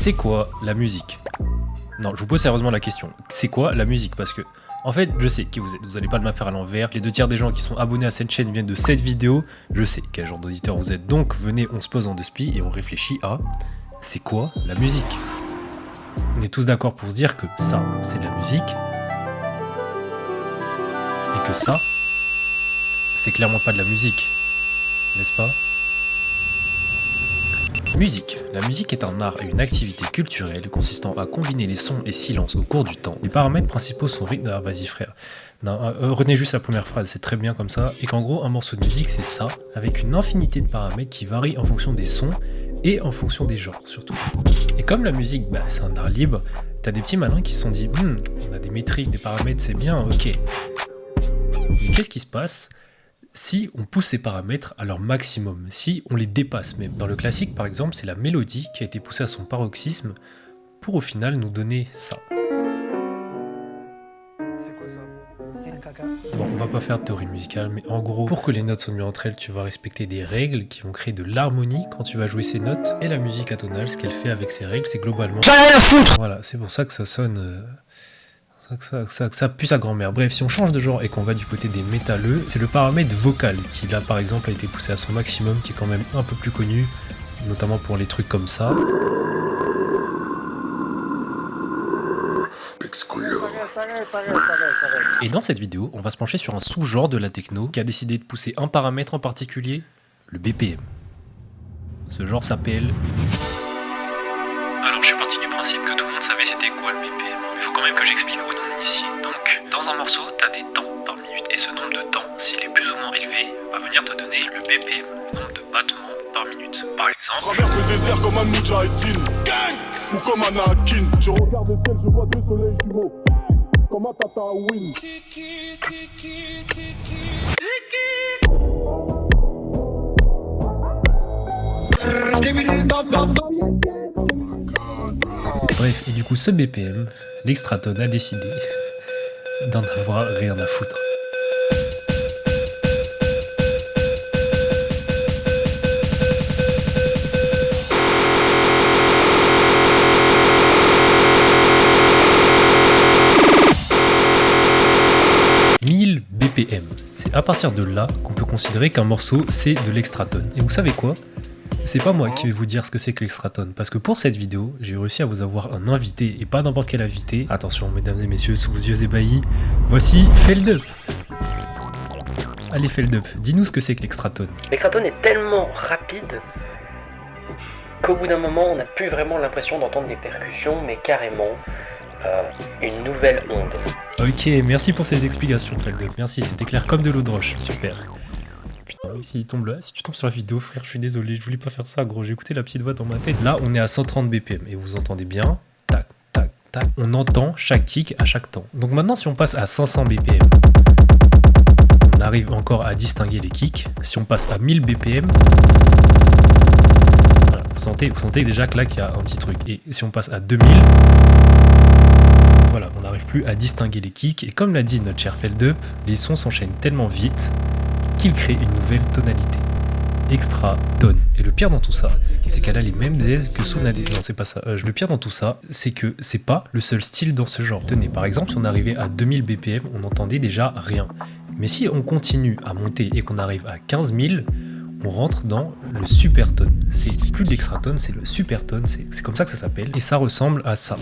C'est quoi la musique? Non, je vous pose sérieusement la question. C'est quoi la musique? Parce que, en fait, je sais qui vous êtes. Vous allez pas me la faire à l'envers. Les 2 tiers des gens qui sont abonnés à cette chaîne viennent de cette vidéo. Je sais quel genre d'auditeur vous êtes. Donc, venez, on se pose en deux spies et on réfléchit à c'est quoi la musique? On est tous d'accord pour se dire que ça, c'est de la musique. Et que ça, c'est clairement pas de la musique. N'est-ce pas? Musique. La musique est un art et une activité culturelle consistant à combiner les sons et silences au cours du temps. Les paramètres principaux sont rythme. Ah, vas-y frère. Non, retenez juste la première phrase, c'est très bien comme ça. Et qu'en gros, un morceau de musique, c'est ça, avec une infinité de paramètres qui varient en fonction des sons et en fonction des genres surtout. Et comme la musique, c'est un art libre, t'as des petits malins qui se sont dit on a des métriques, des paramètres, c'est bien, ok. Mais qu'est-ce qui se passe si on pousse ces paramètres à leur maximum, si on les dépasse même? Dans le classique par exemple, c'est la mélodie qui a été poussée à son paroxysme pour au final nous donner ça. C'est quoi ça? C'est un caca. Bon, on va pas faire de théorie musicale, mais en gros, pour que les notes soient mieux entre elles, tu vas respecter des règles qui vont créer de l'harmonie quand tu vas jouer ces notes. Et la musique atonale, ce qu'elle fait avec ces règles, c'est globalement... J'en ai rien à foutre! Voilà, c'est pour ça que ça sonne... Ça pue sa grand-mère. Bref, si on change de genre et qu'on va du côté des métalleux, c'est le paramètre vocal qui là par exemple a été poussé à son maximum, qui est quand même un peu plus connu, notamment pour les trucs comme ça. Et dans cette vidéo, on va se pencher sur un sous-genre de la techno qui a décidé de pousser un paramètre en particulier, le BPM. Ce genre s'appelle... Alors je suis parti du principe que tout le monde savait c'était quoi le BPM, mais il faut quand même que j'explique aux non-initiés. Donc, dans un morceau, tu as des temps par minute, et ce nombre de temps, s'il est plus ou moins élevé, va venir te donner le BPM, le nombre de battements par minute. Par exemple... Traverse le désert comme un Mujahideen, gang, ou comme un Anakin. Je regarde le ciel, je vois 2 soleils jumeaux, comme un Tata Win. Bref, et du coup, ce BPM, l'Extratone a décidé d'en avoir rien à foutre. BPM. C'est à partir de là qu'on peut considérer qu'un morceau c'est de l'extratone. Et vous savez quoi? C'est pas moi qui vais vous dire ce que c'est que l'extratone, parce que pour cette vidéo, j'ai réussi à vous avoir un invité, et pas n'importe quel invité. Attention mesdames et messieurs, sous vos yeux ébahis, voici Feldup. Allez Feldup, dis-nous ce que c'est que l'extratone. L'extratone est tellement rapide qu'au bout d'un moment, on n'a plus vraiment l'impression d'entendre des percussions, mais carrément une nouvelle onde. Ok, merci pour ces explications Feldup, merci, c'était clair comme de l'eau de roche, super. Putain, si tu tombes sur la vidéo, frère, je suis désolé, je voulais pas faire ça, gros, j'ai écouté la petite voix dans ma tête. Là, on est à 130 BPM, et vous entendez bien, tac, tac, tac, on entend chaque kick à chaque temps. Donc maintenant, si on passe à 500 BPM, on arrive encore à distinguer les kicks. Si on passe à 1000 BPM, voilà, vous sentez déjà que là, qu'il y a un petit truc. Et si on passe à 2000, voilà, on n'arrive plus à distinguer les kicks, et comme l'a dit notre cher Feldup, les sons s'enchaînent tellement vite qu'il crée une nouvelle tonalité. Extratone. Et le pire dans tout ça, c'est qu'elle a les mêmes aises que Sonade. Non, c'est pas ça. Le pire dans tout ça, c'est que c'est pas le seul style dans ce genre. Tenez, par exemple, si on arrivait à 2000 BPM, on n'entendait déjà rien. Mais si on continue à monter et qu'on arrive à 15 000, on rentre dans le supertone. C'est plus de l'extratone, c'est le supertone, c'est comme ça que ça s'appelle. Et ça ressemble à ça.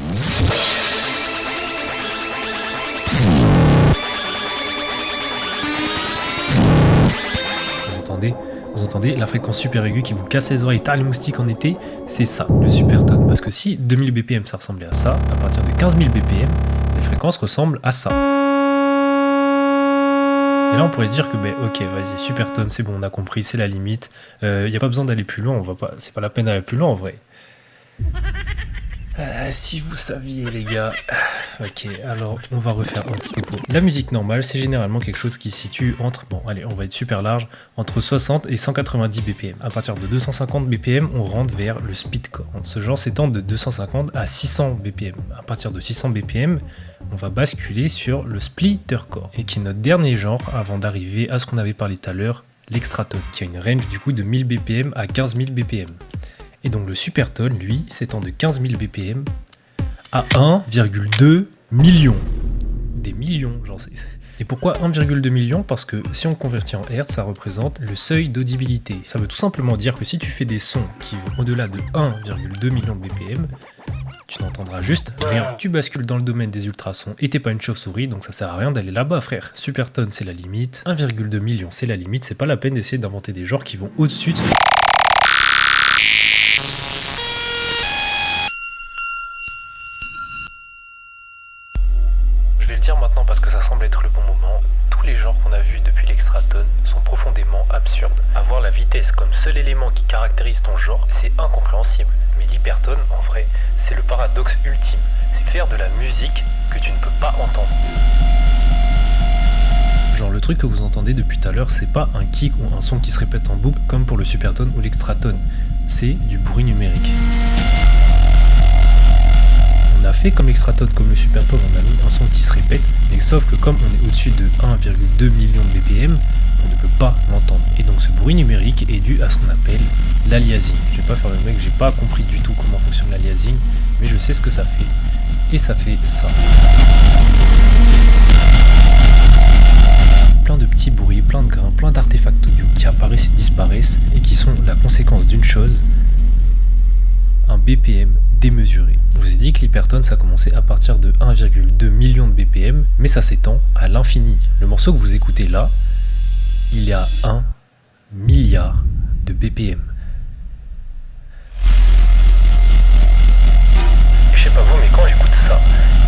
Vous entendez la fréquence super aiguë qui vous casse les oreilles, les moustiques en été, c'est ça, le supertone. Parce que si 2000 BPM ça ressemblait à ça, à partir de 15 000 BPM, les fréquences ressemblent à ça. Et là on pourrait se dire que ok, vas-y, supertone, c'est bon, on a compris, c'est la limite, y a pas besoin d'aller plus loin, c'est pas la peine d'aller plus loin en vrai. Si vous saviez les gars. Ok, alors on va refaire un petit topo. La musique normale, c'est généralement quelque chose qui se situe entre, bon allez, on va être super large, entre 60 et 190 BPM. À partir de 250 BPM, on rentre vers le speedcore. Ce genre s'étend de 250 à 600 BPM. À partir de 600 BPM, on va basculer sur le splittercore, et qui est notre dernier genre avant d'arriver à ce qu'on avait parlé tout à l'heure, l'extratone, qui a une range du coup de 1000 BPM à 15 000 BPM. Et donc le Supertone, lui, s'étend de 15 000 BPM à 1,2 million. Des millions, j'en sais. Et pourquoi 1,2 million? Parce que si on convertit en Hertz, ça représente le seuil d'audibilité. Ça veut tout simplement dire que si tu fais des sons qui vont au-delà de 1,2 million de BPM, tu n'entendras juste rien. Tu bascules dans le domaine des ultrasons et t'es pas une chauve-souris, donc ça sert à rien d'aller là-bas, frère. Supertone, c'est la limite. 1,2 million, c'est la limite. C'est pas la peine d'essayer d'inventer des genres qui vont au-dessus de ce... Je vais le dire maintenant parce que ça semble être le bon moment. Tous les genres qu'on a vus depuis l'extratone sont profondément absurdes. Avoir la vitesse comme seul élément qui caractérise ton genre, c'est incompréhensible. Mais l'hypertone, en vrai, c'est le paradoxe ultime. C'est faire de la musique que tu ne peux pas entendre. Genre le truc que vous entendez depuis tout à l'heure, c'est pas un kick ou un son qui se répète en boucle comme pour le supertone ou l'extratone. C'est du bruit numérique. On a fait comme l'extratone, comme le supertone, on a mis un son qui se répète, mais sauf que comme on est au-dessus de 1,2 million de BPM, on ne peut pas l'entendre. Et donc ce bruit numérique est dû à ce qu'on appelle l'aliasing. Je vais pas faire le mec, j'ai pas compris du tout comment fonctionne l'aliasing, mais je sais ce que ça fait. Et ça fait ça. Plein de petits bruits, plein de grains, plein d'artefacts audio qui apparaissent et disparaissent, et qui sont la conséquence d'une chose, un BPM démesuré. Je vous ai dit que l'hypertone ça commençait à partir de 1,2 million de BPM, mais ça s'étend à l'infini. Le morceau que vous écoutez là, il y a 1 milliard de BPM. Je sais pas vous, mais quand j'écoute ça,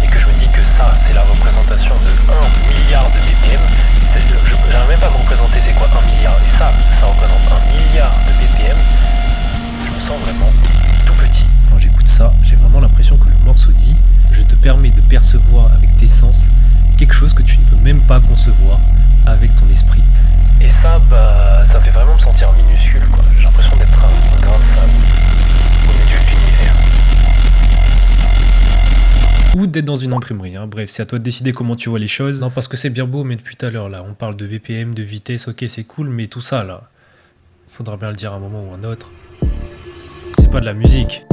et que je me dis que ça, c'est la représentation de 1 milliard de BPM, j'arrive même pas à me représenter c'est quoi 1 milliard, et ça représente 1 milliard de BPM, je me sens vraiment tout petit. Quand j'écoute ça, j'ai vraiment l'impression que le morceau dit « Je te permets de percevoir avec tes sens quelque chose que tu ne peux même pas concevoir avec ton esprit. » Et ça, ça me fait vraiment me sentir minuscule, quoi. J'ai l'impression d'être un grain de sable au milieu de l'univers. Ou d'être dans une imprimerie, hein. Bref, c'est à toi de décider comment tu vois les choses. Non, parce que c'est bien beau, mais depuis tout à l'heure, là, on parle de BPM, de vitesse, ok, c'est cool, mais tout ça, là, faudra bien le dire à un moment ou à un autre. C'est pas de la musique.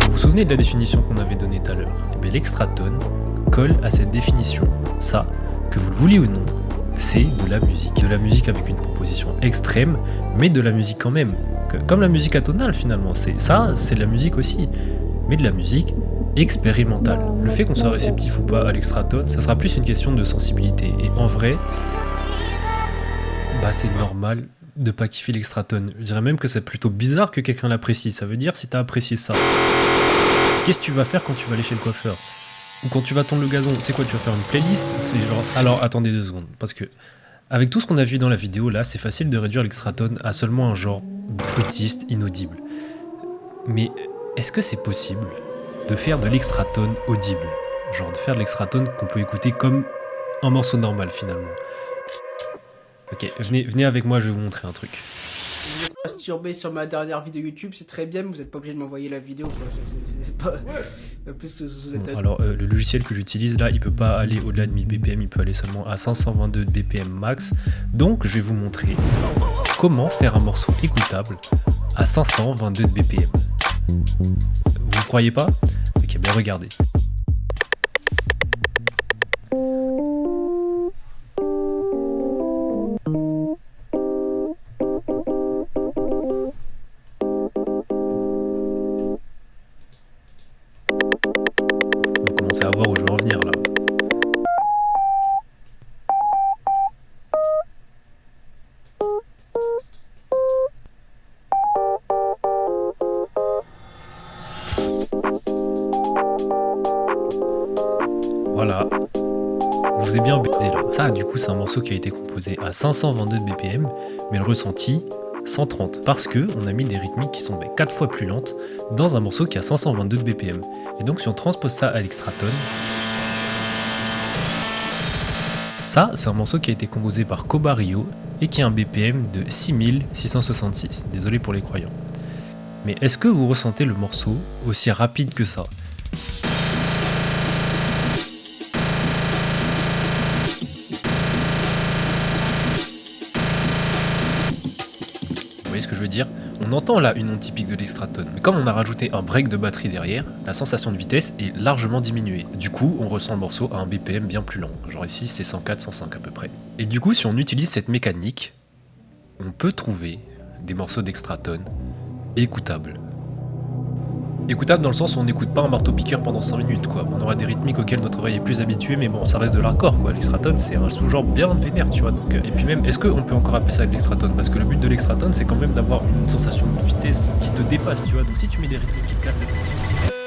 Vous vous souvenez de la définition qu'on avait donnée tout à l'heure? Eh bien, l'extratone colle à cette définition. Ça, que vous le vouliez ou non, c'est de la musique. De la musique avec une proposition extrême, mais de la musique quand même. Comme la musique atonale finalement. C'est de la musique aussi. Mais de la musique expérimentale. Le fait qu'on soit réceptif ou pas à l'extratone, ça sera plus une question de sensibilité. Et en vrai, c'est normal de pas kiffer l'extratone. Je dirais même que c'est plutôt bizarre que quelqu'un l'apprécie. Ça veut dire si t'as apprécié ça, qu'est-ce que tu vas faire quand tu vas aller chez le coiffeur? Ou quand tu vas tondre le gazon? C'est quoi, tu vas faire une playlist? C'est genre... Alors attendez 2 secondes, parce que avec tout ce qu'on a vu dans la vidéo là, c'est facile de réduire l'extratone à seulement un genre brutiste, inaudible. Mais est-ce que c'est possible de faire de l'extratone audible? Genre de faire de l'extratone qu'on peut écouter comme un morceau normal finalement. Ok, venez avec moi, je vais vous montrer un truc. Vous êtes masturbé sur ma dernière vidéo YouTube, c'est très bien, mais vous n'êtes pas obligé de m'envoyer la vidéo, quoi. C'est pas... Plus que vous êtes... Alors, le logiciel que j'utilise là, il peut pas aller au-delà de 1000 BPM, il peut aller seulement à 522 BPM max. Donc, je vais vous montrer comment faire un morceau écoutable à 522 BPM. Vous ne croyez pas? Ok, bien regardez. À voir où je veux en venir là. Voilà. Je vous ai bien baisé là. Ça, du coup, c'est un morceau qui a été composé à 522 BPM, mais le ressenti 130, parce que on a mis des rythmiques qui sont 4 fois plus lentes dans un morceau qui a 522 BPM. Et donc si on transpose ça à l'extratone, ça c'est un morceau qui a été composé par Koba Rio et qui a un BPM de 6666. Désolé pour les croyants. Mais est-ce que vous ressentez le morceau aussi rapide que ça? voyez ce que je veux dire? On entend là une onde typique de l'Extratone, mais comme on a rajouté un break de batterie derrière, la sensation de vitesse est largement diminuée. Du coup, on ressent le morceau à un BPM bien plus lent. Genre ici, c'est 104-105 à peu près. Et du coup, si on utilise cette mécanique, on peut trouver des morceaux d'Extratone écoutables. Écoutable dans le sens où on n'écoute pas un marteau-piqueur pendant 5 minutes, quoi. On aura des rythmiques auxquelles notre oreille est plus habituée, mais bon, ça reste de l'hardcore, quoi. L'Extratone, c'est un sous-genre bien vénère, tu vois. Donc, et puis même, est-ce qu'on peut encore appeler ça de l'Extratone? Parce que le but de l'Extratone, c'est quand même d'avoir une sensation de vitesse qui te dépasse, tu vois. Donc si tu mets des rythmiques qui cassent cette sensation de vitesse,